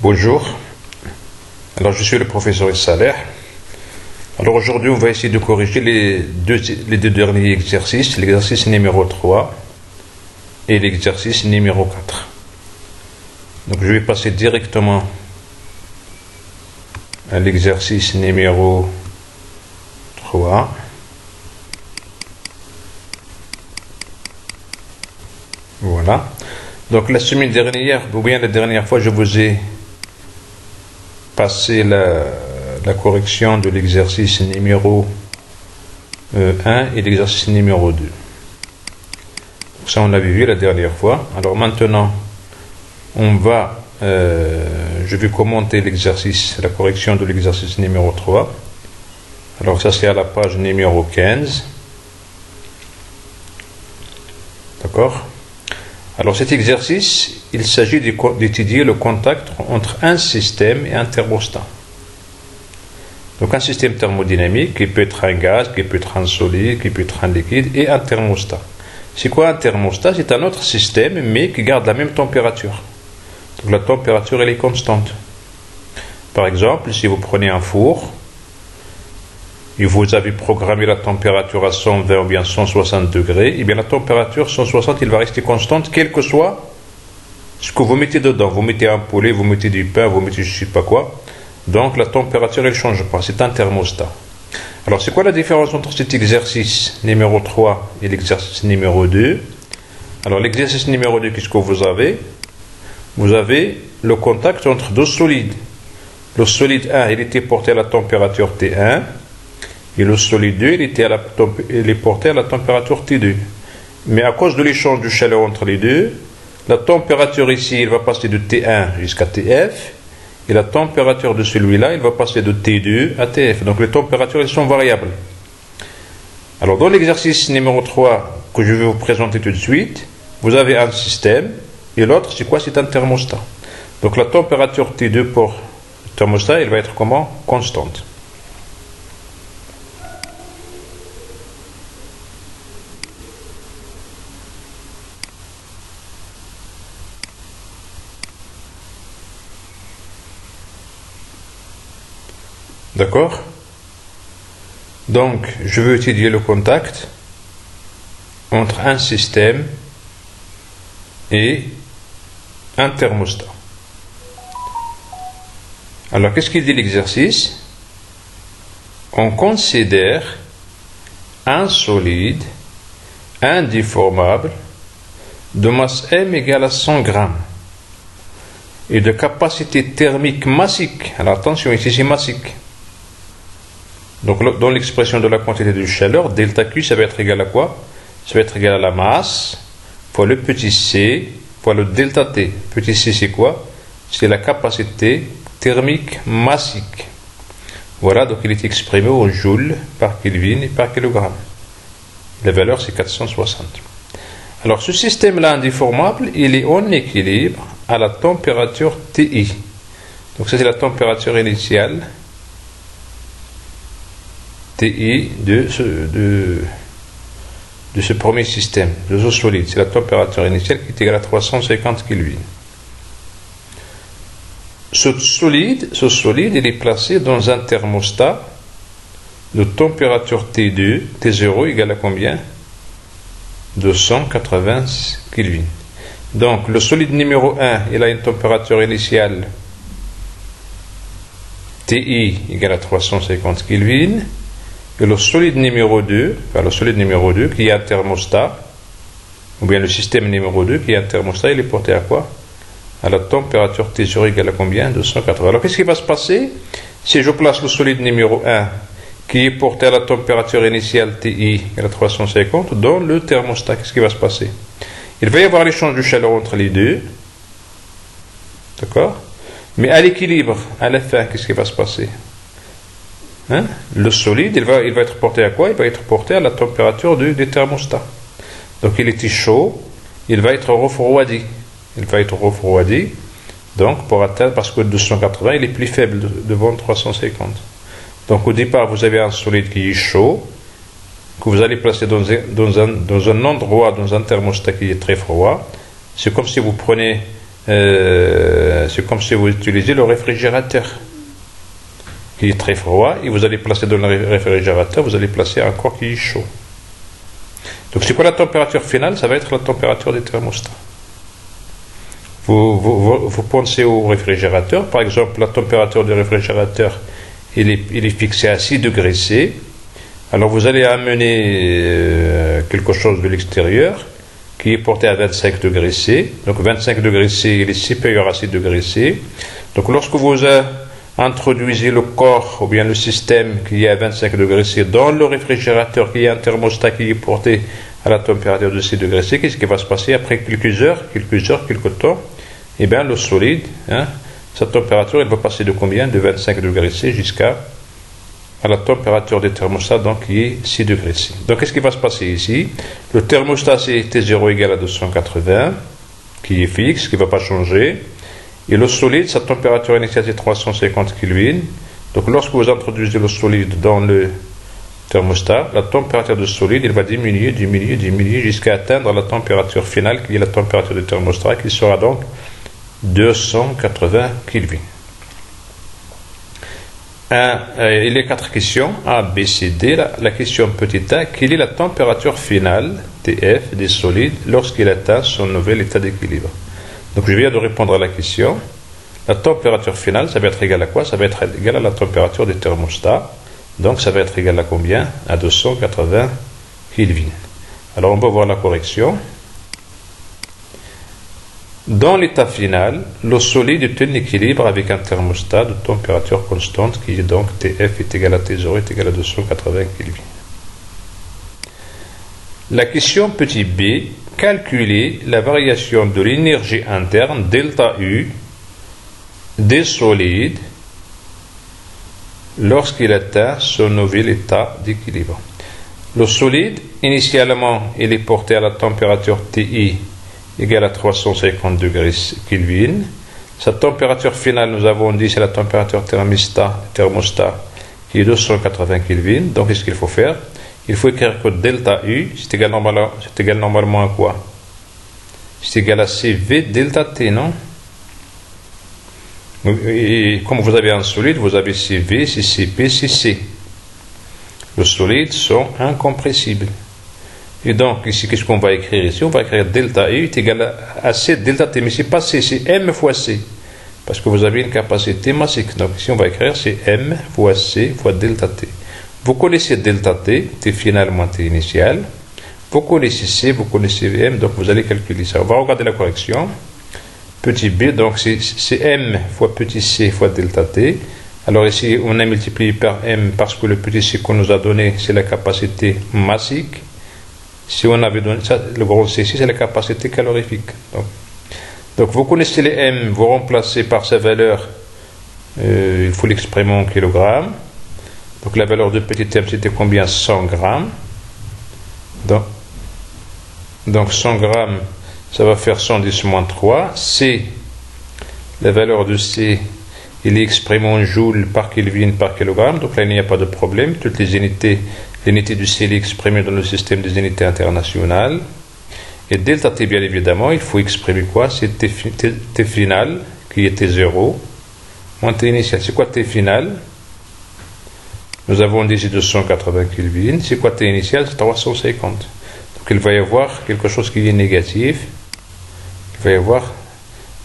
Bonjour, alors je suis le professeur Saleh. Alors aujourd'hui on va essayer de corriger les deux derniers exercices, l'exercice numéro 3 et l'exercice numéro 4. Donc je vais passer directement à l'exercice numéro 3. Voilà. Donc la semaine dernière, ou bien la dernière fois, je vous ai passé la correction de l'exercice numéro 1 et l'exercice numéro 2. Ça on l'avait vu la dernière fois. Alors maintenant, je vais commenter l'exercice, la correction de l'exercice numéro 3. Alors ça c'est à la page numéro 15. D'accord ? Alors cet exercice, il s'agit d'étudier le contact entre un système et un thermostat. Donc un système thermodynamique qui peut être un gaz, qui peut être un solide, qui peut être un liquide, et un thermostat. C'est quoi un thermostat? C'est un autre système mais qui garde la même température. Donc la température elle est constante. Par exemple, si vous prenez un four et vous avez programmé la température à 120 ou bien 160 degrés, et bien la température 160 il va rester constante quel que soit ce que vous mettez dedans. Vous mettez un poulet, vous mettez du pain, vous mettez je ne sais pas quoi. Donc la température elle ne change pas, c'est un thermostat. Alors c'est quoi la différence entre cet exercice numéro 3 et l'exercice numéro 2? Alors l'exercice numéro 2, qu'est-ce que vous avez? Vous avez le contact entre deux solides. Le solide 1 il était porté à la température T1 et le solide 2 il est porté à la température T2. Mais à cause de l'échange de chaleur entre les deux, la température ici elle va passer de T1 jusqu'à TF. Et la température de celui-là, il va passer de T2 à TF. Donc les températures, elles sont variables. Alors dans l'exercice numéro 3 que je vais vous présenter tout de suite, vous avez un système et l'autre, c'est quoi? C'est un thermostat. Donc la température T2 pour le thermostat, elle va être comment? Constante. D'accord? Donc, je veux étudier le contact entre un système et un thermostat. Alors, qu'est-ce qu'il dit l'exercice? On considère un solide indéformable de masse M égale à 100 grammes et de capacité thermique massique. Alors, attention, ici c'est massique. Donc dans l'expression de la quantité de chaleur, delta Q, ça va être égal à quoi? Ça va être égal à la masse fois le petit c fois le delta T. Petit c c'est quoi? C'est la capacité thermique massique. Voilà, donc il est exprimé au joule par Kelvin et par kilogramme. La valeur c'est 460. Alors ce système-là indéformable, il est en équilibre à la température TI. Donc ça c'est la température initiale TI de ce premier système, de ce solide. C'est la température initiale qui est égale à 350 Kelvin. Ce solide, il est placé dans un thermostat de température T2, T0 égale à combien? 280 Kelvin. Donc le solide numéro 1, il a une température initiale TI égale à 350 Kelvin. Et le solide numéro 2, qui est un thermostat, ou bien le système numéro 2 qui est un thermostat, il est porté à quoi? À la température T0 égale à combien? 280. Alors qu'est-ce qui va se passer si je place le solide numéro 1 qui est porté à la température initiale TI égale à 350 dans le thermostat? Qu'est-ce qui va se passer? Il va y avoir l'échange de chaleur entre les deux. D'accord? Mais à l'équilibre, à la fin, qu'est-ce qui va se passer? Le solide, il va être porté à quoi? Il va être porté à la température du thermostat. Donc il était chaud, il va être refroidi. Donc pour atteindre, parce que 280 il est plus faible devant 350. Donc au départ vous avez un solide qui est chaud, que vous allez placer dans un endroit, dans un thermostat qui est très froid. C'est comme si vous prenez c'est comme si vous utilisez le réfrigérateur qui est très froid et vous allez placer dans le réfrigérateur, vous allez placer un corps qui est chaud. Donc c'est quoi la température finale? Ça va être la température des thermostats. Vous pensez au réfrigérateur, par exemple la température du réfrigérateur il est fixé à 6 degrés C. Alors vous allez amener quelque chose de l'extérieur qui est porté à 25 degrés C. Donc 25 degrés C il est supérieur à 6 degrés C. Donc lorsque vous introduisez le corps ou bien le système qui est à 25 degrés C dans le réfrigérateur qui est un thermostat qui est porté à la température de 6 degrés C, qu'est-ce qui va se passer après quelques temps? Eh bien le solide, sa température elle va passer de combien? De 25 degrés C jusqu'à la température du thermostat donc qui est 6 degrés C. Donc qu'est-ce qui va se passer ici? Le thermostat c'est T0 égale à 280 qui est fixe, qui ne va pas changer. Et le solide, sa température initiale c'est 350 Kelvin. Donc lorsque vous introduisez le solide dans le thermostat, la température du solide elle va diminuer jusqu'à atteindre la température finale qui est la température du thermostat qui sera donc 280 Kelvin. Il y a 4 questions A, B, C, D. La question petit a, quelle est la température finale TF des solides lorsqu'il atteint son nouvel état d'équilibre? Donc je viens de répondre à la question. La température finale, ça va être égal à quoi? Ça va être égal à la température du thermostat. Donc ça va être égal à combien? À 280 Kelvin. Alors on va voir la correction. Dans l'état final, le solide est en équilibre avec un thermostat de température constante qui est donc TF est égal à T0 est égal à 280 Kelvin. La question petit b, calculer la variation de l'énergie interne delta U des solides lorsqu'il atteint son nouvel état d'équilibre. Le solide, initialement, il est porté à la température TI égale à 350 degrés Kelvin. Sa température finale, nous avons dit, c'est la température thermostat qui est 280 Kelvin. Donc, qu'est-ce qu'il faut faire? Il faut écrire que delta U, c'est égal normalement à quoi? C'est égal à CV delta T, non? Et comme vous avez un solide, vous avez CV, CCP, CC. Les solides sont incompressibles. Et donc, ici, qu'est-ce qu'on va écrire ici? On va écrire delta U est égal à C delta T. Mais ce n'est pas C, c'est M fois C. Parce que vous avez une capacité massique. Donc, ici, on va écrire c'est M fois C fois delta T. Vous connaissez delta T, T final moins T initial. Vous connaissez C, vous connaissez M. Donc, vous allez calculer ça. On va regarder la correction. Petit b, donc c'est M fois petit c fois delta T. Alors ici, on a multiplié par M parce que le petit c qu'on nous a donné, c'est la capacité massique. Si on avait donné ça, le gros C ici, c'est la capacité calorifique. Donc vous connaissez les M, vous remplacez par sa valeur, il faut l'exprimer en kilogrammes. Donc la valeur de petit m, c'était combien? 100 grammes. Donc 100 grammes, ça va faire 110 moins 3. C, la valeur de C, il est exprimé en joules par Kelvin par kilogramme. Donc là, il n'y a pas de problème. Toutes les unités, l'unité du C est exprimée dans le système des unités internationales. Et delta T, bien évidemment, il faut exprimer quoi? C'est T final, qui était 0, moins T initial. C'est quoi T final? Nous avons dit 280 Kelvin. C'est quoi T initial? C'est 350. Donc il va y avoir quelque chose qui est négatif. Il va y avoir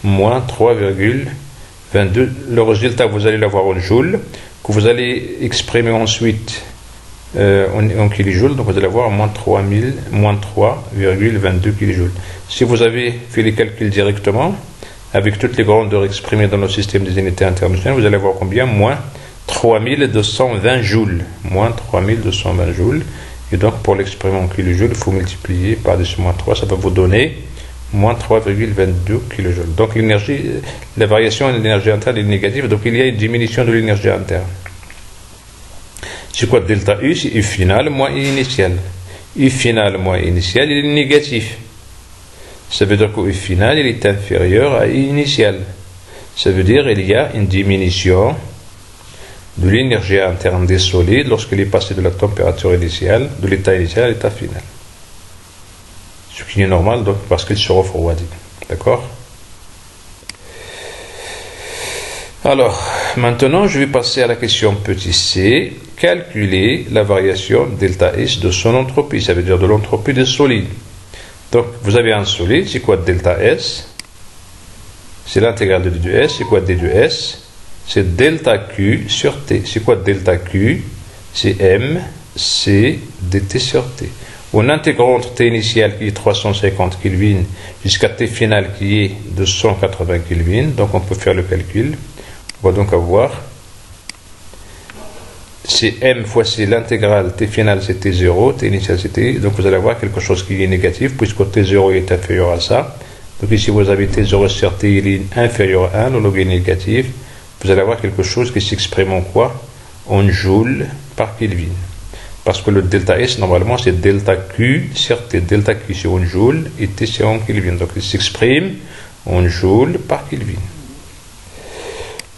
moins 3,22. Le résultat, vous allez l'avoir en joules, que vous allez exprimer ensuite en kilojoules. Donc vous allez avoir moins 3,22 kilojoules. Si vous avez fait les calculs directement, avec toutes les grandeurs exprimées dans le système des unités internationales, vous allez avoir combien? Moins 3220 joules. Moins 3220 joules. Et donc, pour l'exprimer en kilojoules, il faut multiplier par 10 moins 3. Ça va vous donner moins 3,22 kilojoules. Donc, la variation de l'énergie interne est négative. Donc, il y a une diminution de l'énergie interne. C'est quoi delta U? C'est U final moins U initial. U final moins U initial, il est négatif. Ça veut dire que U final, il est inférieur à U initial. Ça veut dire qu'il y a une diminution de l'énergie interne des solides lorsqu'il est passé de la température initiale, de l'état initial à l'état final. Ce qui est normal, donc, parce qu'il se refroidit. D'accord? Alors, maintenant, je vais passer à la question petit c. Calculer la variation delta S de son entropie, ça veut dire de l'entropie des solides. Donc, vous avez un solide, c'est quoi delta S? C'est l'intégrale de d de S, c'est quoi d de S? C'est delta Q sur T. C'est quoi delta Q? C'est M, C, dt sur T. En intégrant entre T initial qui est 350 Kelvin jusqu'à T final qui est 280 Kelvin, donc on peut faire le calcul. On va donc avoir c'est M fois C l'intégrale, T final c'est T0, T initial c'est T, donc vous allez avoir quelque chose qui est négatif puisque T0 est inférieur à ça. Donc ici vous avez T0 sur T, il est inférieur à 1, le log est négatif. Vous allez avoir quelque chose qui s'exprime en quoi? En joules par Kelvin. Parce que le delta S, normalement, c'est delta Q sur T. Delta Q, c'est en joules et T, c'est en Kelvin. Donc, il s'exprime en joules par Kelvin.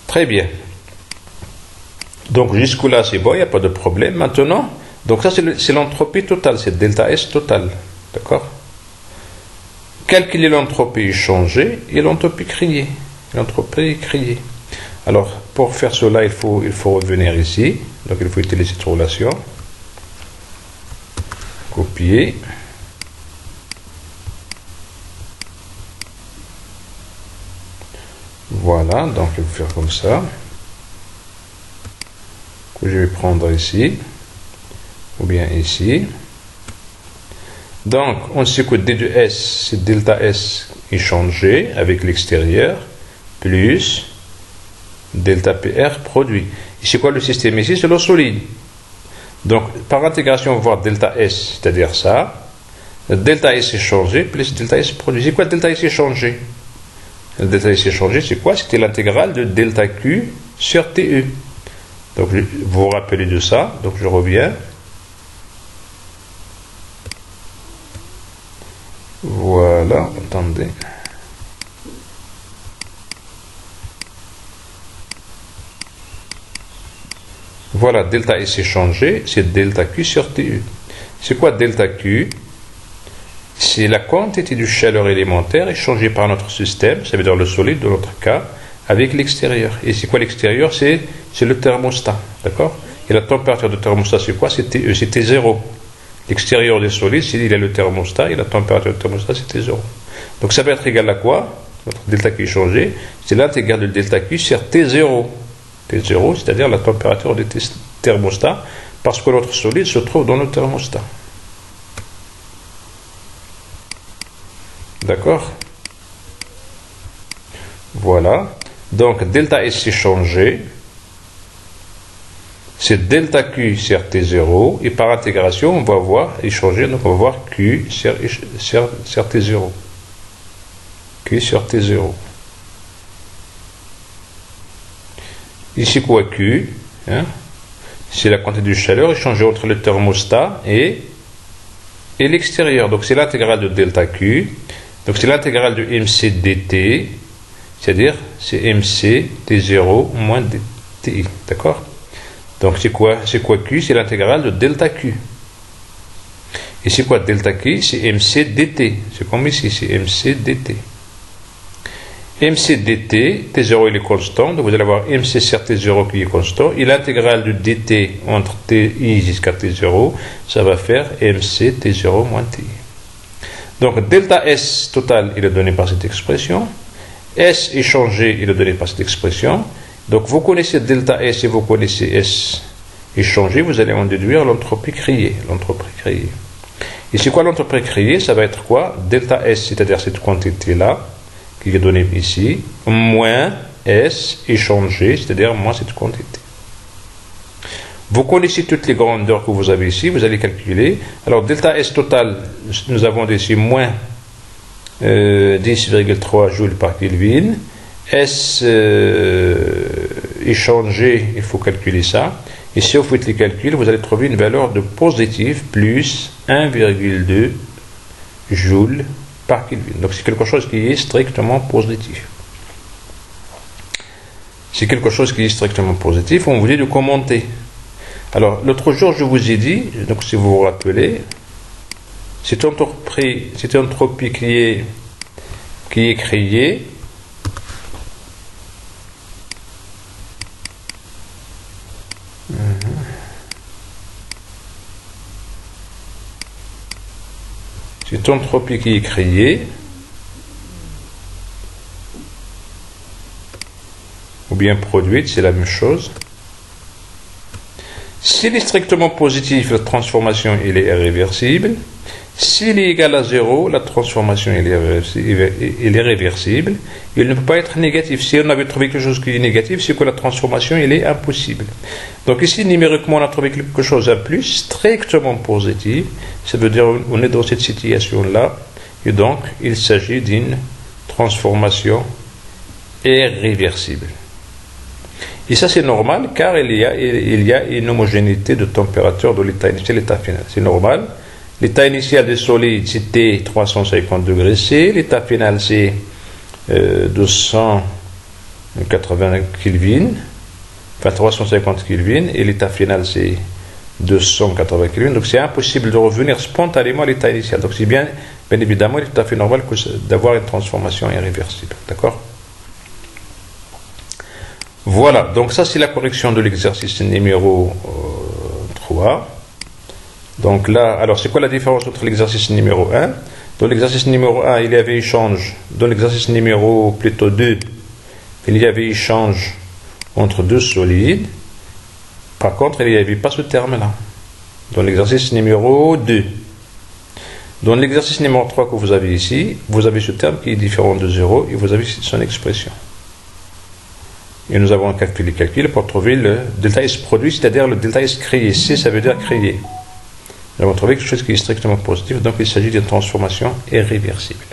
Très bien. Donc, jusque-là, c'est bon, il n'y a pas de problème. Maintenant, donc ça, c'est l'entropie totale, c'est delta S total. D'accord? Calculer l'entropie échangée et l'entropie créée. L'entropie créée. Alors, pour faire cela, il faut revenir ici. Donc, il faut utiliser cette relation. Copier. Voilà, donc il faut faire comme ça. Que je vais prendre ici. Ou bien ici. Donc, on sait que d de S, c'est delta S échangé avec l'extérieur, plus delta PR produit. Et c'est quoi le système ici? C'est le solide. Donc, par intégration, on va voir delta S, c'est-à-dire ça. Delta S échangé plus delta S produit. C'est quoi delta S échangé? Le delta S échangé, c'est quoi? C'était l'intégrale de delta Q sur TE. Donc, vous vous rappelez de ça. Donc, je reviens. Voilà, attendez. Voilà, delta S échangé, c'est delta Q sur TE. C'est quoi delta Q? C'est la quantité de chaleur élémentaire échangée par notre système, ça veut dire le solide de notre cas, avec l'extérieur. Et c'est quoi l'extérieur? C'est le thermostat, d'accord? Et la température de thermostat, c'est quoi? C'est TE, c'est T0. L'extérieur des solides, il a le thermostat, et la température du thermostat, c'est T0. Donc ça va être égal à quoi? Notre delta Q échangé, c'est l'intégrale de delta Q sur T0. T0, c'est-à-dire la température du thermostat, parce que notre solide se trouve dans le thermostat. D'accord? Voilà. Donc, delta S échangé, c'est delta Q sur T0, et par intégration, on va voir échanger, donc on va voir Q sur T0. Q sur T0. Ici, quoi, Q, hein, c'est la quantité de chaleur échangée entre le thermostat et l'extérieur. Donc, c'est l'intégrale de delta Q. Donc, c'est l'intégrale de MC dt, c'est-à-dire, c'est MC T0 moins DTI. D'accord? Donc, c'est quoi Q? C'est l'intégrale de delta Q. Et c'est quoi delta Q? C'est MC dt. C'est comme ici, c'est MC dt. MC dt, T0 il est constant, donc vous allez avoir MC sur T0 qui est constant, et l'intégrale de dt entre TI jusqu'à T0, ça va faire MC T0 moins TI. Donc delta S total, il est donné par cette expression, S échangé, il est donné par cette expression, donc vous connaissez delta S et vous connaissez S échangé, vous allez en déduire l'entropie créée. Et c'est quoi l'entropie créée? Ça va être quoi? Delta S, c'est-à-dire cette quantité-là, qui est donné ici, moins S échangé, c'est-à-dire moins cette quantité. Vous connaissez toutes les grandeurs que vous avez ici, vous allez calculer. Alors, delta S total, nous avons ici moins 10,3 joules par Kelvin. S échangé, il faut calculer ça. Et si vous faites les calculs, vous allez trouver une valeur de positive plus 1,2 joules par Kelvin. Donc c'est quelque chose qui est strictement positif. C'est quelque chose qui est strictement positif. On vous dit de commenter. Alors l'autre jour je vous ai dit, donc si vous vous rappelez, cette entropie qui est créée Cette entropie qui est créée, ou bien produite, c'est la même chose. S'il est strictement positif, la transformation elle est irréversible. S'il est égal à 0, la transformation elle est réversible. Il ne peut pas être négatif. Si on avait trouvé quelque chose qui est négatif, c'est que la transformation elle est impossible. Donc ici, numériquement, on a trouvé quelque chose à plus strictement positif. Ça veut dire qu'on est dans cette situation-là. Et donc, il s'agit d'une transformation irréversible. Et ça, c'est normal, car il y a une homogénéité de température de l'état initial et l'état final. C'est normal. L'état initial des solides, c'était 350 degrés C. L'état final, c'est 280 Kelvin. Enfin, 350 Kelvin. Et l'état final, c'est 280 Kelvin. Donc, c'est impossible de revenir spontanément à l'état initial. Donc, c'est bien évidemment, il est tout à fait normal d'avoir une transformation irréversible. D'accord ? Voilà, donc ça c'est la correction de l'exercice numéro 3. Donc là, alors c'est quoi la différence entre l'exercice numéro 1 ? Dans l'exercice numéro 1, il y avait échange, dans l'exercice numéro plutôt 2, il y avait échange entre deux solides. Par contre, il n'y avait pas ce terme-là. Dans l'exercice numéro 2. Dans l'exercice numéro 3 que vous avez ici, vous avez ce terme qui est différent de 0 et vous avez son expression. Et nous avons calculé les calculs pour trouver le delta S produit, c'est-à-dire le delta S créé. C, ça veut dire créé. Nous avons trouvé quelque chose qui est strictement positif, donc il s'agit d'une transformation irréversible.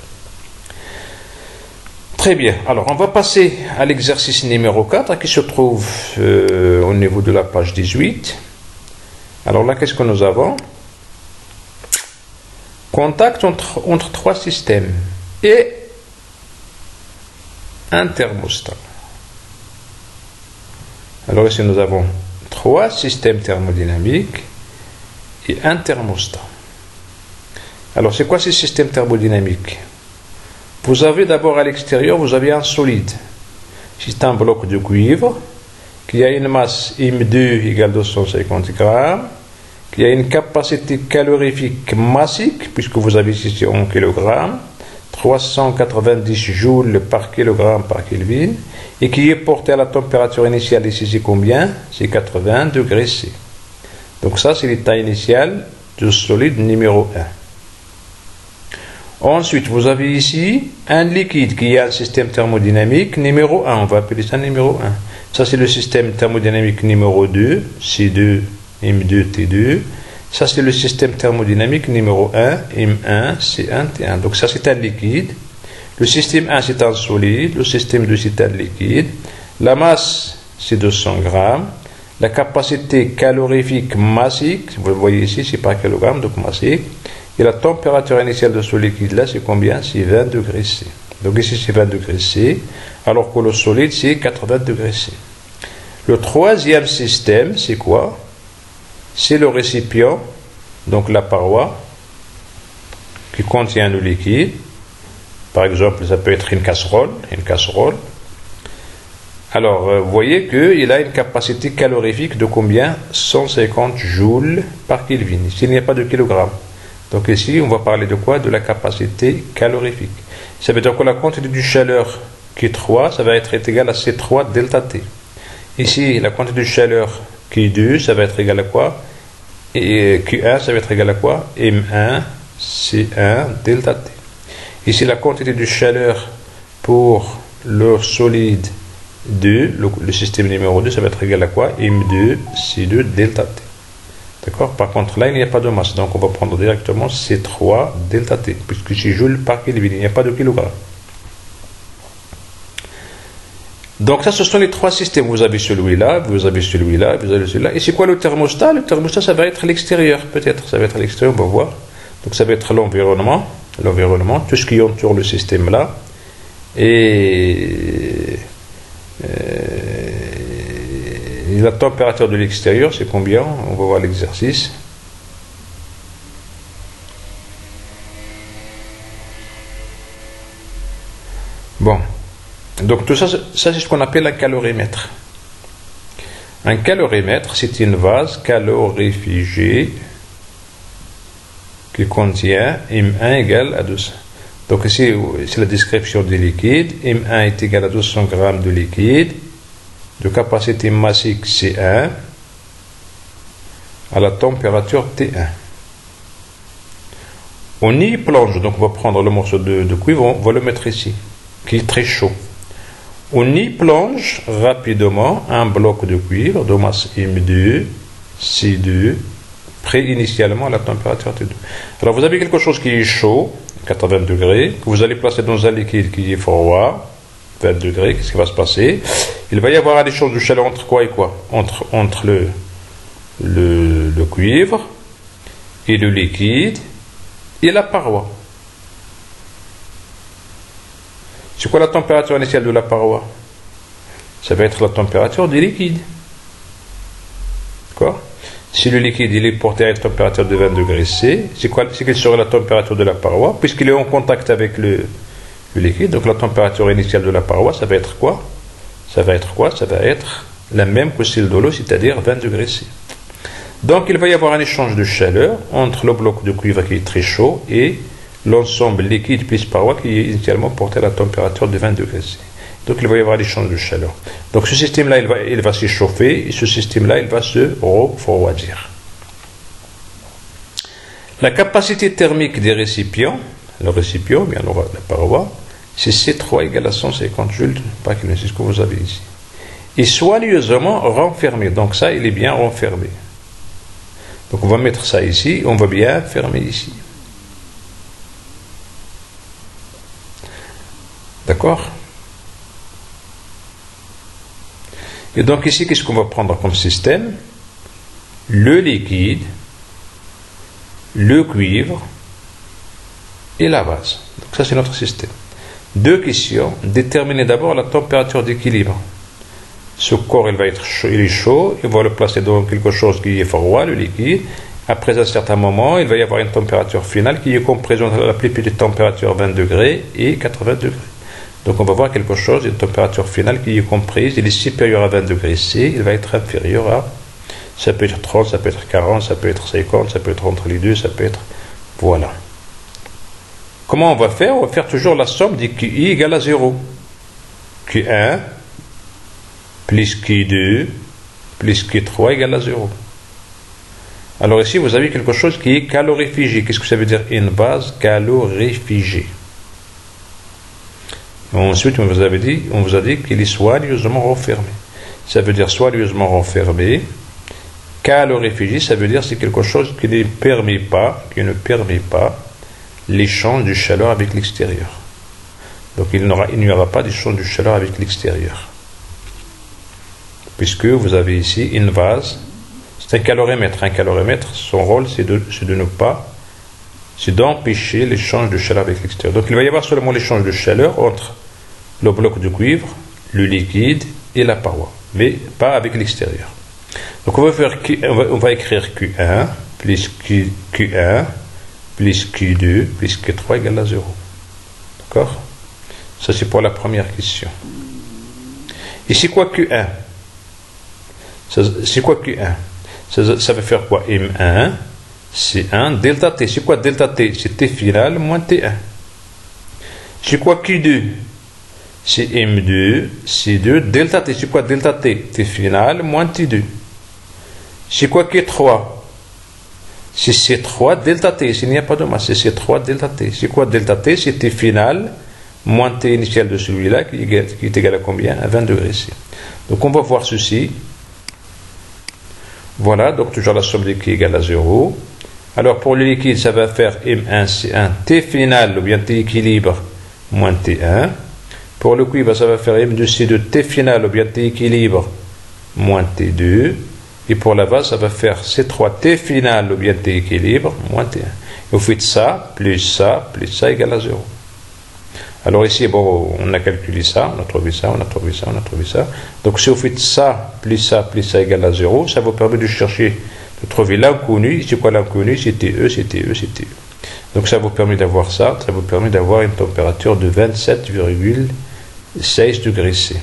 Très bien. Alors, on va passer à l'exercice numéro 4 qui se trouve au niveau de la page 18. Alors là, qu'est-ce que nous avons ? Contact entre trois systèmes et un thermostat. Alors ici, nous avons trois systèmes thermodynamiques et un thermostat. Alors, c'est quoi ces systèmes thermodynamiques ? Vous avez d'abord à l'extérieur, vous avez un solide. C'est un bloc de cuivre qui a une masse M2 égale 250 grammes, qui a une capacité calorifique massique, puisque vous avez ici en kilogrammes, 390 joules par kilogramme par Kelvin, et qui est porté à la température initiale ici, c'est combien ? C'est 80 degrés C. Donc ça, c'est l'état initial du solide numéro 1. Ensuite, vous avez ici un liquide qui a un système thermodynamique numéro 1. On va appeler ça numéro 1. Ça, c'est le système thermodynamique numéro 2, C2, M2, T2. Ça, c'est le système thermodynamique numéro 1, M1, C1, T1. Donc ça, c'est un liquide. Le système 1, c'est un solide. Le système 2, c'est un liquide. La masse, c'est 200 grammes. La capacité calorifique massique, vous le voyez ici, c'est par kilogramme, donc massique. Et la température initiale de ce liquide-là, c'est combien ? C'est 20 degrés C. Donc ici, c'est 20 degrés C, alors que le solide, c'est 80 degrés C. Le troisième système, c'est quoi ? C'est le récipient, donc la paroi, qui contient le liquide. Par exemple, ça peut être une casserole. Alors, vous voyez qu'il a une capacité calorifique de combien ? 150 joules par Kelvin. Ici, il n'y a pas de kilogramme. Donc ici, on va parler de quoi ? De la capacité calorifique. Ça veut dire que la quantité de chaleur qui est 3, ça va être égal à C3 delta T. Ici, la quantité de chaleur qui est 2, ça va être égal à quoi ? Et Q1, ça va être égal à quoi ? M1, C1 delta T. Ici, la quantité de chaleur pour le solide 2, le système numéro 2, ça va être égal à quoi ? M2, C2 delta T. D'accord ? Par contre, là, il n'y a pas de masse. Donc, on va prendre directement C3 delta T, puisque c'est joule par Kelvin. Il n'y a pas de kilogramme. Donc, ça, ce sont les trois systèmes. Vous avez celui-là, vous avez celui-là, vous avez celui-là. Et c'est quoi le thermostat ? Le thermostat, ça va être l'extérieur, peut-être. Ça va être l'extérieur, on va voir. Donc, ça va être l'environnement, tout ce qui entoure le système-là. Et la température de l'extérieur, c'est combien ? On va voir l'exercice. Bon. Donc tout ça, c'est ce qu'on appelle un calorimètre. Un calorimètre, c'est une vase calorifugée qui contient M1 égale à 200. Donc ici, c'est la description du liquide. M1 est égal à 200 g de liquide de capacité massique C1 à la température T1. On y plonge, donc on va prendre le morceau de cuivre, on va le mettre ici, qui est très chaud. On y plonge rapidement un bloc de cuivre de masse M2, C2, prêt initialement à la température T2. Alors vous avez quelque chose qui est chaud, 80 degrés, que vous allez placer dans un liquide qui est froid, 20 degrés, qu'est-ce qui va se passer? Il va y avoir un échange de chaleur entre quoi et quoi? Entre le cuivre et le liquide et la paroi. C'est quoi la température initiale de la paroi? Ça va être la température du liquide. D'accord? Si le liquide il est porté à une température de 20 degrés C, c'est quelle serait la température de la paroi? Puisqu'il est en contact avec le liquide, donc la température initiale de la paroi, ça va être quoi? Ça va être quoi? Ça va être la même que celle de l'eau, c'est-à-dire 20 degrés C. Donc il va y avoir un échange de chaleur entre le bloc de cuivre qui est très chaud et l'ensemble liquide plus paroi qui est initialement porté à la température de 20 degrés C. Donc il va y avoir l'échange de chaleur. Donc ce système-là, il va s'échauffer et ce système-là, il va se refroidir. La capacité thermique des récipients, le récipient, bien la paroi, c'est C3 égale à 150 joules par kilo, c'est ce que vous avez ici. Et soigneusement renfermé. Donc ça, il est bien renfermé. Donc on va mettre ça ici, on va bien fermer ici. D'accord? Et donc ici, qu'est-ce qu'on va prendre comme système? Le liquide, le cuivre et la base. Donc ça, c'est notre système. Deux questions. Déterminer d'abord la température d'équilibre. Ce corps, il va être chaud, il est chaud, il va le placer dans quelque chose qui est froid, le liquide. Après un certain moment, il va y avoir une température finale qui est comprise entre la plus petite température 20 degrés et 80 degrés. Donc on va voir quelque chose, une température finale qui est comprise, il est supérieur à 20 degrés C, il va être inférieur à, ça peut être 30, ça peut être 40, ça peut être 50, ça peut être entre les deux, ça peut être, voilà. Comment on va faire? On va faire toujours la somme de QI égale à 0. Q1 plus Q2 plus Q3 égale à 0. Alors ici, vous avez quelque chose qui est calorifugé. Qu'est-ce que ça veut dire? Une base calorifugée. Ensuite, on vous a dit qu'il est soigneusement renfermé. Ça veut dire soigneusement renfermé. Calorifugé, ça veut dire c'est quelque chose qui ne permet pas l'échange de chaleur avec l'extérieur. Donc il n'y aura pas d'échange de chaleur avec l'extérieur. Puisque vous avez ici une vase, c'est un calorimètre. Un calorimètre, son rôle c'est d'empêcher l'échange de chaleur avec l'extérieur. Donc il va y avoir seulement l'échange de chaleur entre le bloc de cuivre, le liquide et la paroi, mais pas avec l'extérieur. Donc on va écrire Q1 plus Q1 plus Q2 plus Q3 égale à 0. D'accord? Ça c'est pour la première question. Et c'est quoi Q1? C'est quoi Q1? Ça veut faire quoi? M1, C1, delta T. C'est quoi delta T? C'est T final moins T1. C'est quoi Q2? C'est M2, C2, delta T. C'est quoi delta T? T final moins T2. C'est quoi Q3? C'est C3 delta T. S'il n'y a pas de masse, c'est C3 delta T. C'est quoi delta T? C'est T final moins T initial de celui-là qui est égal à combien? À 20 degrés C. Donc on va voir ceci. Voilà, donc toujours la somme des Q égale à 0. Alors pour le liquide, ça va faire M1, C1, T final, ou bien T équilibre, moins T1. Pour le cuivre, ça va faire M2, C2, T final, ou bien T équilibre, moins T2. Et pour la base, ça va faire C3, T final, ou bien T équilibre, moins T1. Et vous faites ça égale à 0. Alors ici, bon, on a calculé ça, on a trouvé ça. Donc si vous faites ça égale à 0, ça vous permet de chercher, de trouver l'inconnu. C'est quoi l'inconnu? C'est TE. Donc ça vous permet d'avoir ça vous permet d'avoir une température de 27,16 degrés C.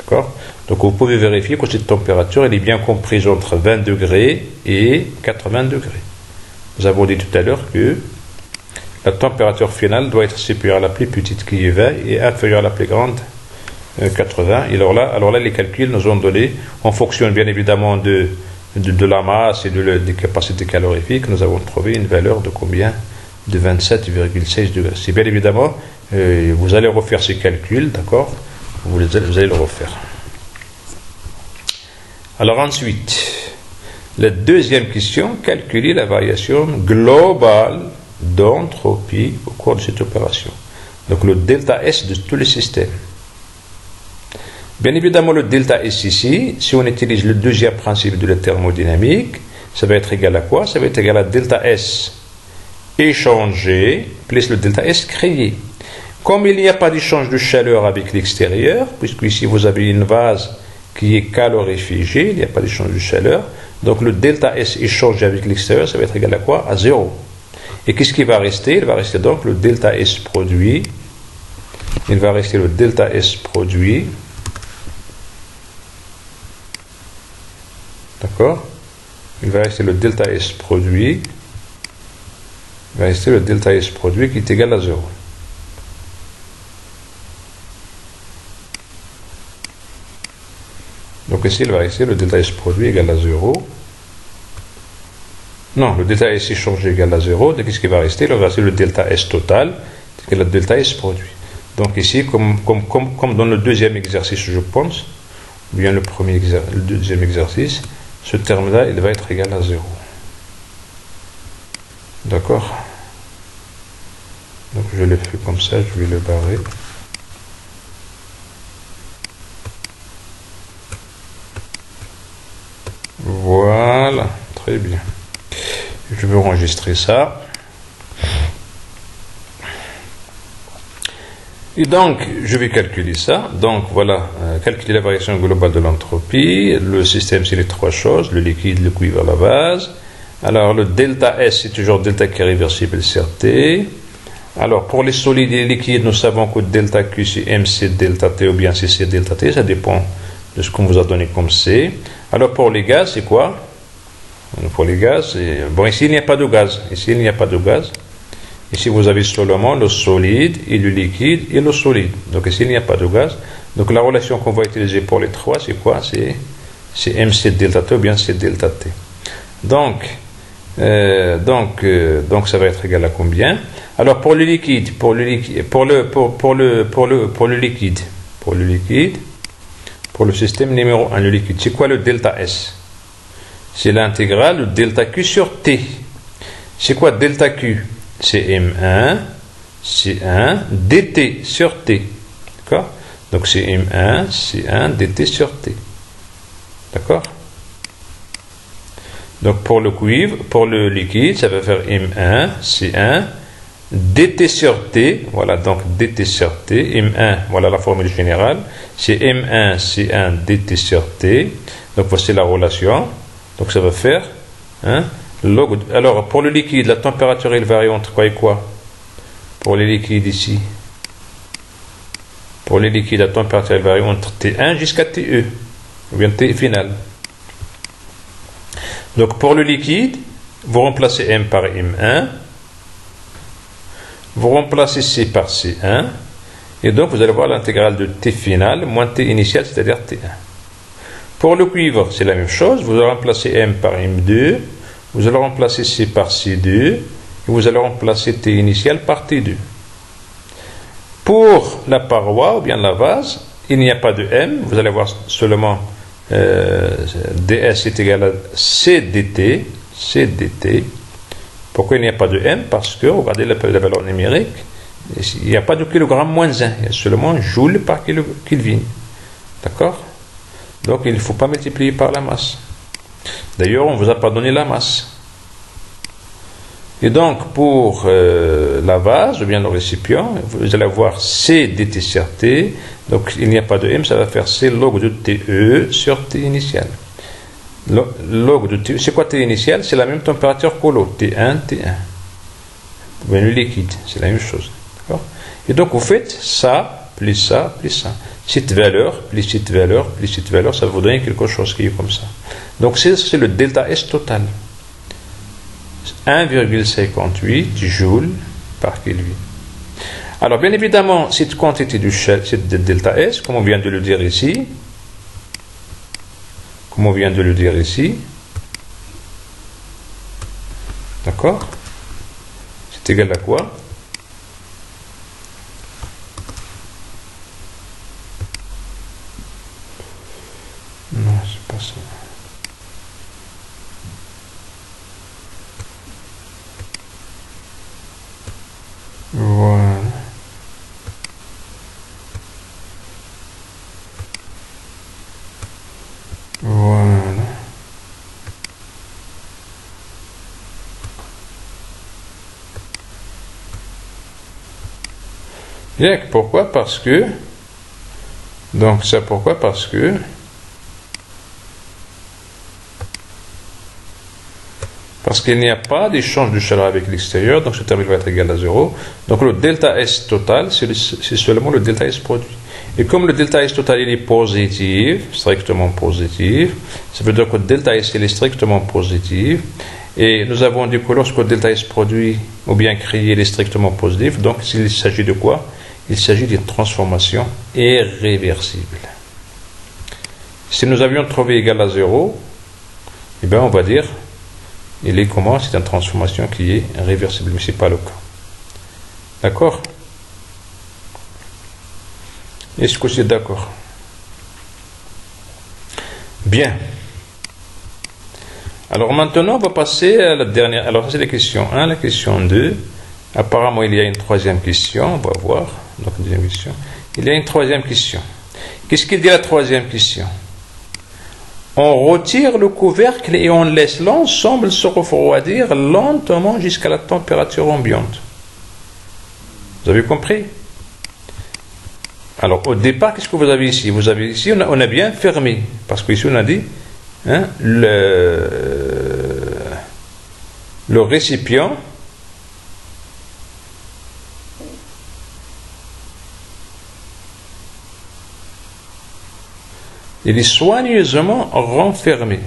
D'accord? Donc vous pouvez vérifier que cette température elle est bien comprise entre 20 degrés et 80 degrés. Nous avons dit tout à l'heure que la température finale doit être supérieure à la plus petite qui est 20 et inférieure à la plus grande 80. Et alors là, les calculs nous ont donné, en fonction bien évidemment de la masse et des capacités calorifiques, nous avons trouvé une valeur de combien? De 27,6 degrés. C'est bien évidemment, vous allez refaire ces calculs, d'accord? Vous allez le refaire. Alors ensuite, la deuxième question, calculer la variation globale d'entropie au cours de cette opération. Donc le delta S de tous les systèmes. Bien évidemment, le delta S ici, si on utilise le deuxième principe de la thermodynamique, ça va être égal à quoi? Ça va être égal à delta S échangé plus le delta S créé. Comme il n'y a pas d'échange de chaleur avec l'extérieur, puisque ici vous avez une vase qui est calorifigée, il n'y a pas d'échange de chaleur, donc le delta S échangé avec l'extérieur, ça va être égal à quoi? À 0. Et qu'est-ce qui va rester? Il va rester donc le delta S produit. Il va rester le delta S produit. D'accord? Il va rester le delta S produit. Il va rester le delta S produit qui est égal à 0. Donc ici, il va rester le delta S produit égal à 0. Non, le delta S échangé égal à 0. Donc qu'est-ce qui va rester? Il va rester le delta S total égal à le delta S produit. Donc ici, comme dans le deuxième exercice, je pense, ou bien le deuxième exercice, ce terme-là, il va être égal à 0. D'accord? Donc je le fais comme ça, je vais le barrer. Voilà, très bien. Je vais enregistrer ça. Et donc, je vais calculer ça. Donc, voilà, calculer la variation globale de l'entropie. Le système, c'est les trois choses, le liquide, le cuivre, la vase. Alors, le delta S, c'est toujours delta qui est réversible sur T. Alors, pour les solides et les liquides, nous savons que delta Q, c'est MC delta T ou bien CC delta T. Ça dépend de ce qu'on vous a donné comme C. Alors, pour les gaz, c'est quoi? Pour les gaz, bon, ici, il n'y a pas de gaz. Ici, il n'y a pas de gaz. Ici, vous avez seulement le solide et le liquide et le solide. Donc, ici, il n'y a pas de gaz. Donc, la relation qu'on va utiliser pour les trois, c'est quoi? C'est MC delta T ou bien C delta T. Donc, ça va être égal à combien? Alors, pour le liquide, pour le système numéro 1, le liquide, c'est quoi le delta S? C'est l'intégrale de delta Q sur T. C'est quoi delta Q? C'est M1, C1, dt sur T. D'accord? Donc c'est M1, C1, dt sur T. D'accord? Donc pour le cuivre, pour le liquide, ça va faire M1, C1, dt sur T. Voilà, donc dt sur T. M1, voilà la formule générale. C'est M1, C1, dt sur T. Donc voici la relation. Donc ça va faire log. Alors pour le liquide, la température elle varie entre quoi et quoi? Pour les liquides ici. Pour les liquides, la température elle varie entre T1 jusqu'à TE, ou bien T final. Donc pour le liquide, vous remplacez M par M1, vous remplacez C par C1, et donc vous allez voir l'intégrale de T final moins T initial, c'est-à-dire T1. Pour le cuivre, c'est la même chose. Vous allez remplacer M par M2, vous allez remplacer C par C2, et vous allez remplacer T initial par T2. Pour la paroi, ou bien la vase, il n'y a pas de M. Vous allez voir seulement ds est égal à CDT. Pourquoi il n'y a pas de M? Parce que, regardez la valeur numérique, il n'y a pas de kilogramme moins 1, il y a seulement joule par Kelvin. D'accord? Donc il ne faut pas multiplier par la masse. D'ailleurs, on ne vous a pas donné la masse. Et donc, pour la vase, ou bien le récipient, vous allez avoir C dt sur T. Donc, il n'y a pas de M, ça va faire C log de TE sur T initial. Log de TE, c'est quoi T initial? C'est la même température que l'eau, T1, T1. Bien, le liquide, c'est la même chose. Et donc, vous faites ça, plus ça, plus ça. Cette valeur, plus cette valeur, plus cette valeur, ça va vous donner quelque chose qui est comme ça. Donc, c'est le delta S total. 1,58 joules par Kelvin. Alors, bien évidemment, cette quantité de delta S, comme on vient de le dire ici, d'accord, c'est égal à quoi? Non, c'est pas ça. Voilà. Voilà. Bien, pourquoi? Parce que, donc ça pourquoi? Parce que qu'il n'y a pas d'échange de chaleur avec l'extérieur, donc ce terme va être égal à 0. Donc le delta S total, c'est seulement le delta S produit. Et comme le delta S total il est positif, strictement positif, ça veut dire que le delta S il est strictement positif. Et nous avons dit que lorsque le delta S produit ou bien créé, il est strictement positif. Donc il s'agit de quoi? Il s'agit d'une transformation irréversible. Si nous avions trouvé égal à 0, eh bien on va dire il est comment? C'est une transformation qui est réversible, mais ce n'est pas le cas. D'accord? Est-ce que c'est d'accord? Bien. Alors maintenant, on va passer à la dernière. Alors, ça c'est la question 1, la question 2. Apparemment, il y a une troisième question. On va voir. Donc, deuxième question. Il y a une troisième question. Qu'est-ce qu'il dit la troisième question? On retire le couvercle et on laisse l'ensemble se refroidir lentement jusqu'à la température ambiante. Vous avez compris? Alors, au départ, qu'est-ce que vous avez ici? Vous avez ici, on a bien fermé. Parce qu'ici, on a dit, hein, le récipient il est soigneusement renfermé.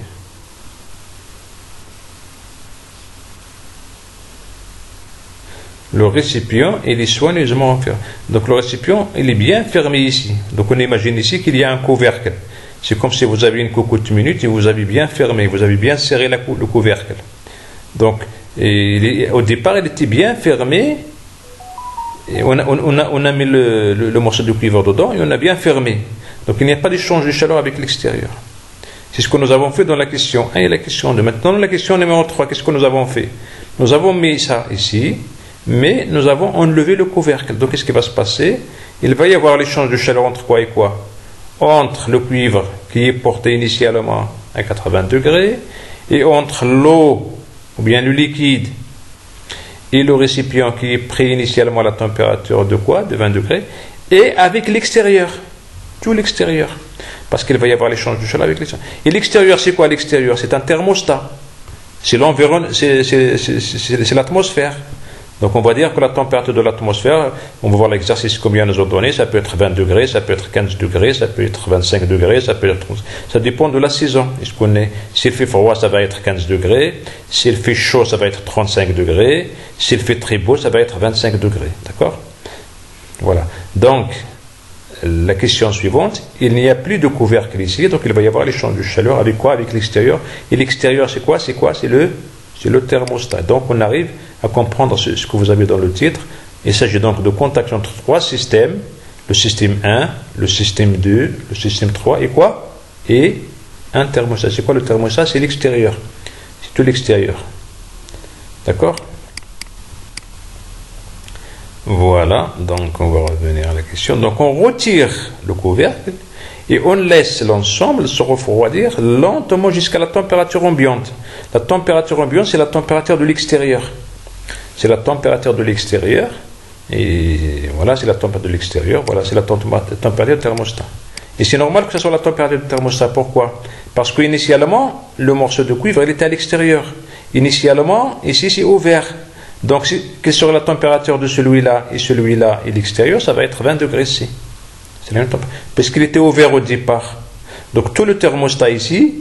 Le récipient, il est soigneusement renfermé. Donc le récipient, il est bien fermé ici. Donc on imagine ici qu'il y a un couvercle. C'est comme si vous avez une cocotte minute et vous avez bien fermé, vous avez bien serré le couvercle. Donc au départ, il était bien fermé. Et on a mis le morceau de cuivre dedans et on a bien fermé. Donc il n'y a pas d'échange de chaleur avec l'extérieur. C'est ce que nous avons fait dans la question 1 et la question 2. Maintenant, dans la question numéro 3, qu'est-ce que nous avons fait? Nous avons mis ça ici, mais nous avons enlevé le couvercle. Donc qu'est-ce qui va se passer? Il va y avoir l'échange de chaleur entre quoi et quoi? Entre le cuivre qui est porté initialement à 80 degrés et entre l'eau ou bien le liquide et le récipient qui est pris initialement à la température de quoi? De 20 degrés et avec l'extérieur. Tout l'extérieur. Parce qu'il va y avoir l'échange de chaleur avec l'extérieur. Et l'extérieur, c'est quoi l'extérieur? C'est un thermostat. C'est l'environnement, c'est l'atmosphère. Donc on va dire que la température de l'atmosphère, on va voir l'exercice combien nous a donné, ça peut être 20 degrés, ça peut être 15 degrés, ça peut être 25 degrés, ça peut être... Ça dépend de la saison. S'il fait froid, ça va être 15 degrés. S'il fait chaud, ça va être 35 degrés. S'il fait très beau, ça va être 25 degrés. D'accord? Voilà. Donc, la question suivante, il n'y a plus de couvercle ici, donc il va y avoir l'échange de chaleur avec quoi? Avec l'extérieur. Et l'extérieur, c'est quoi? C'est le thermostat. Donc on arrive à comprendre ce que vous avez dans le titre. Il s'agit donc de contact entre trois systèmes, le système 1, le système 2, le système 3 et quoi? Et un thermostat. C'est quoi le thermostat? C'est l'extérieur. C'est tout l'extérieur. D'accord? Voilà, donc on va revenir à la question. Donc on retire le couvercle et on laisse l'ensemble se refroidir lentement jusqu'à la température ambiante. La température ambiante, c'est la température de l'extérieur. C'est la température de l'extérieur. Et voilà, c'est la température de l'extérieur. Voilà, c'est la température du thermostat. Et c'est normal que ce soit la température du thermostat. Pourquoi? Parce qu'initialement, le morceau de cuivre, il était à l'extérieur. Initialement, ici, c'est ouvert. Donc, quelle sera la température de celui-là et l'extérieur? Ça va être 20 degrés C. C'est la même température. Parce qu'il était ouvert au départ. Donc, tout le thermostat ici,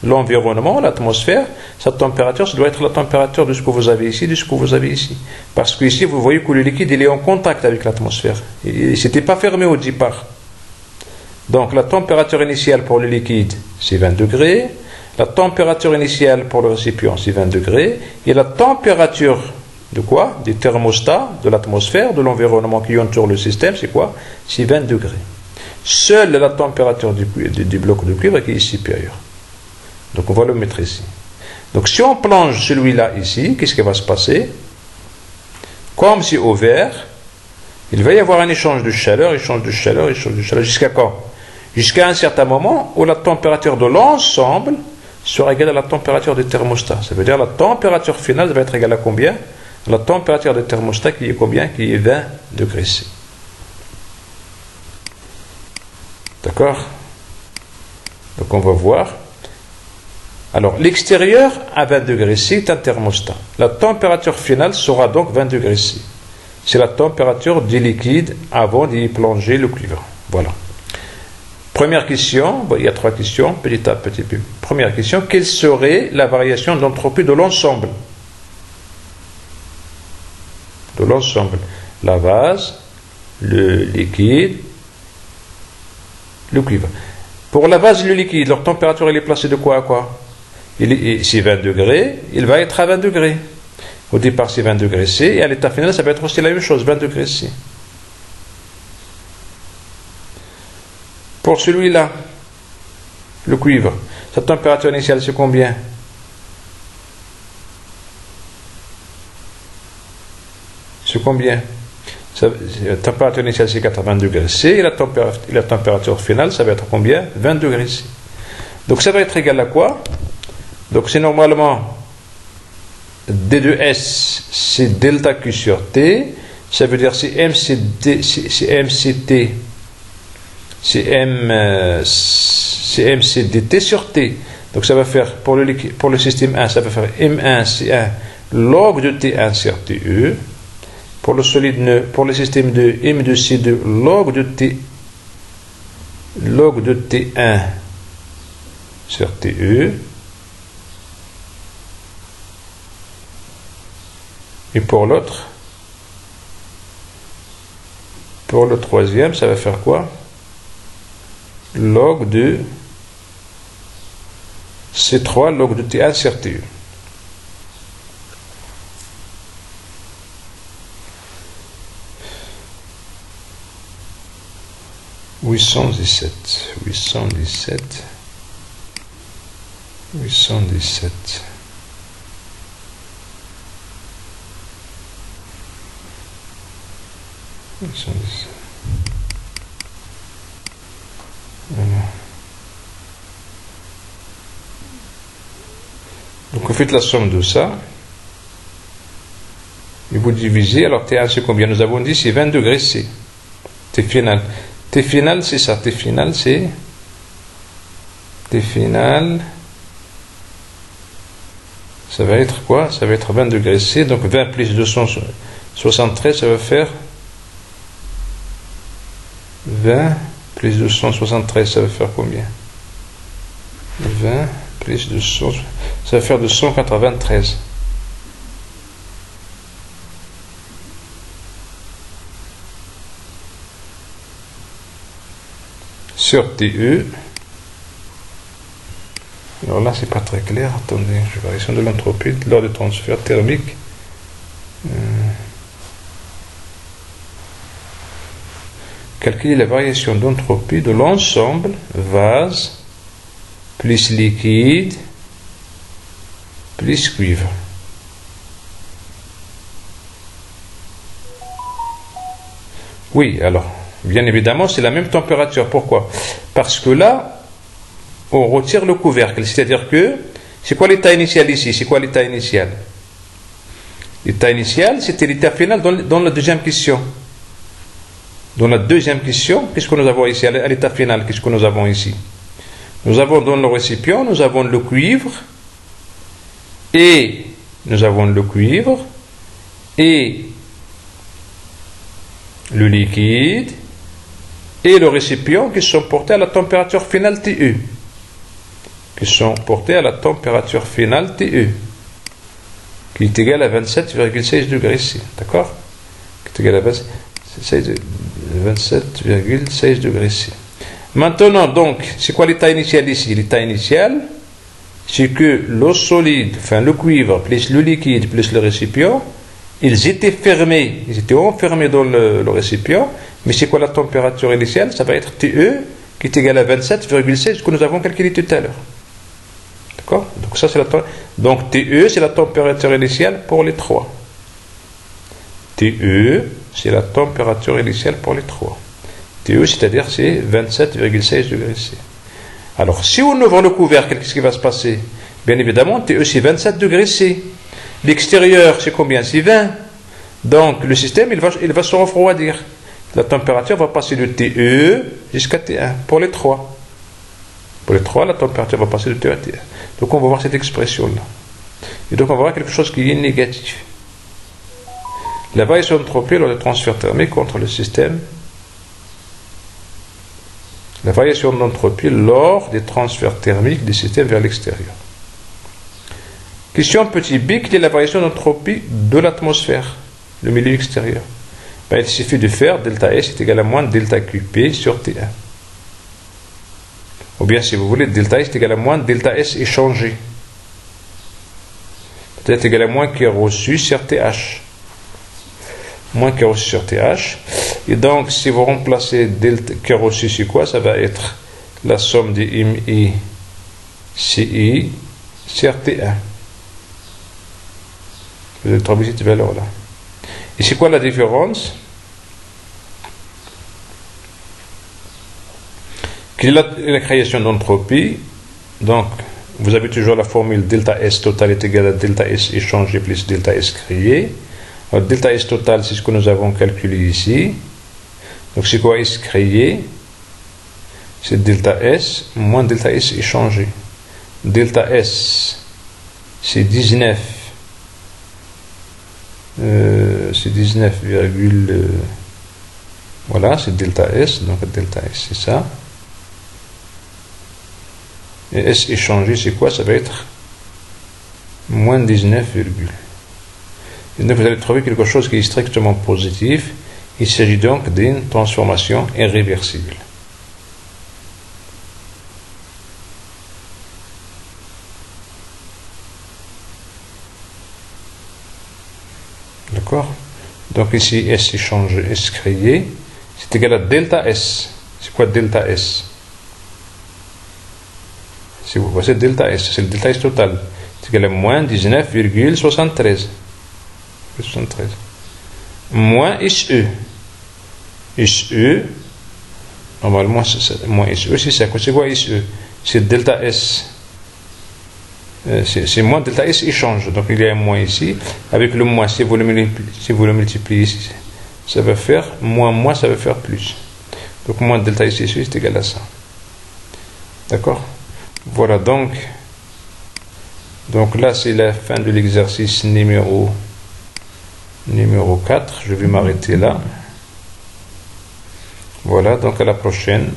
l'environnement, l'atmosphère, sa température, ça doit être la température de ce que vous avez ici, de ce que vous avez ici. Parce que ici, vous voyez que le liquide, il est en contact avec l'atmosphère. Il n'était pas fermé au départ. Donc, la température initiale pour le liquide, c'est 20 degrés. La température initiale pour le récipient, c'est 20 degrés. Et la température de quoi? Du thermostat, de l'atmosphère, de l'environnement qui entoure le système, c'est quoi? C'est 20 degrés. Seule la température du bloc de cuivre qui est supérieure. Donc on va le mettre ici. Donc si on plonge celui-là ici, qu'est-ce qui va se passer? Comme c'est ouvert, il va y avoir un échange de chaleur, jusqu'à quand? Jusqu'à un certain moment où la température de l'ensemble sera égale à la température du thermostat. Ça veut dire la température finale va être égale à combien? La température du thermostat qui est combien? Qui est 20 degrés C. D'accord? Donc on va voir. Alors, l'extérieur à 20 degrés C est un thermostat. La température finale sera donc 20 degrés C. C'est la température du liquide avant d'y plonger le cuivre. Voilà. Première question, il y a 3 questions, petit à petit. Première question, quelle serait la variation d'entropie de l'ensemble? De l'ensemble. La vase, le liquide, le cuivre. Pour la vase et le liquide, leur température elle est placée de quoi à quoi? C'est 20 degrés, il va être à 20 degrés. Au départ, c'est 20 degrés C, et à l'état final, ça va être aussi la même chose, 20 degrés C. Pour celui-là, le cuivre, sa température initiale, c'est combien? C'est combien? La température initiale, c'est 80 degrés C, et la température finale, ça va être combien? 20 degrés C. Donc, ça va être égal à quoi? Donc c'est normalement D2S, c'est delta Q sur T, ça veut dire c'est MCT, c'est MCDT sur T. Donc ça va faire, pour le système 1, ça va faire M1 C1 log de T1 sur TE. Pour le solide nœud, pour le système 2, M2 C2 log de T1 sur TE. Et pour l'autre, pour le troisième, ça va faire quoi? Log de C3 log de T1 sur TE. « 817. Donc vous faites la somme de ça et vous divisez. Alors T1 c'est combien? Nous avons dit c'est 20 degrés C. T final. T final c'est ça. T final c'est ça va être quoi? Ça va être 20 degrés C. Donc 20 plus 273 ça va faire 20 plus 273, ça va faire combien? 20 plus 200, ça va faire 293. Sur TE. Alors là, c'est pas très clair. Attendez, variation de l'entropie lors du transfert thermique. Calculer la variation d'entropie de l'ensemble vase plus liquide plus cuivre. Oui, alors, bien évidemment, c'est la même température. Pourquoi? Parce que là, on retire le couvercle. C'est-à-dire que, c'est quoi l'état initial ici? C'est quoi l'état initial? L'état initial, c'était l'état final dans la deuxième question. Dans la deuxième question, qu'est-ce que nous avons ici? À l'état final, qu'est-ce que nous avons ici? Nous avons dans le récipient, nous avons le cuivre, et le liquide, et le récipient qui sont portés à la température finale TE. qui sont portés à la température finale TE, qui est égale à 27,16 degrés C. D'accord? Qui est égale à 27,16 degrés C. Maintenant, donc, c'est quoi l'état initial ici? L'état initial, c'est que l'eau solide, enfin le cuivre, plus le liquide, plus le récipient, ils étaient fermés, ils étaient enfermés dans le récipient, mais c'est quoi la température initiale? Ça va être TE, qui est égal à 27,16 que nous avons calculé tout à l'heure. D'accord? Donc ça c'est donc TE c'est la température initiale pour les trois. TE c'est la température initiale pour les trois. TE c'est-à-dire c'est 27,16 degrés C. Alors si on ouvre le couvercle, qu'est-ce qui va se passer? Bien évidemment TE c'est 27 degrés C. L'extérieur c'est combien? C'est 20. Donc le système il va se refroidir. La température va passer de TE jusqu'à T1 pour les trois. Pour les trois, la température va passer de TE à T1. Donc on va voir cette expression-là. Et donc on va voir quelque chose qui est négatif. La variation d'entropie lors des transferts thermiques contre le système. La variation d'entropie lors des transferts thermiques du système vers l'extérieur. Question petit b, quelle est la variation d'entropie de l'atmosphère, le milieu extérieur? Il suffit de faire delta S est égal à moins delta QP sur T1. Ou bien, si vous voulez, delta S est égal à moins delta S échangé. Peut-être égal à moins qui est reçu sur TH. Moins qui est reçu sur TH. Et donc, si vous remplacez delta qui est reçu, c'est quoi? Ça va être la somme des MI CI sur T1. Vous avez trouvé cette valeur-là. Et c'est quoi la différence? Quelle est la création d'entropie? Donc, vous avez toujours la formule delta S total est égal à delta S échangé plus delta S créé. Alors, delta S total, c'est ce que nous avons calculé ici. Donc, c'est quoi S créé? C'est delta S moins delta S échangé. Delta S, c'est 19. C'est 19, voilà, c'est delta S, donc delta S c'est ça. Et S échangé, c'est quoi? Ça va être moins 19, et donc vous allez trouver quelque chose qui est strictement positif. Il s'agit donc d'une transformation irréversible. D'accord? Donc ici, S échangé, S créé, c'est égal à delta S. C'est quoi delta S? Si vous voyez delta S, c'est le delta S total. C'est égal à moins 19,73. Moins SE. SE, normalement, moins SE, c'est ça. C'est quoi SE? C'est delta S. C'est moins delta S échange. Donc il y a un moins ici. Avec le moins, si vous le multipliez ici, ça va faire moins, ça va faire plus. Donc moins delta S ici, c'est égal à ça. D'accord? Voilà donc. Donc là, c'est la fin de l'exercice numéro 4. Je vais m'arrêter là. Voilà, donc à la prochaine.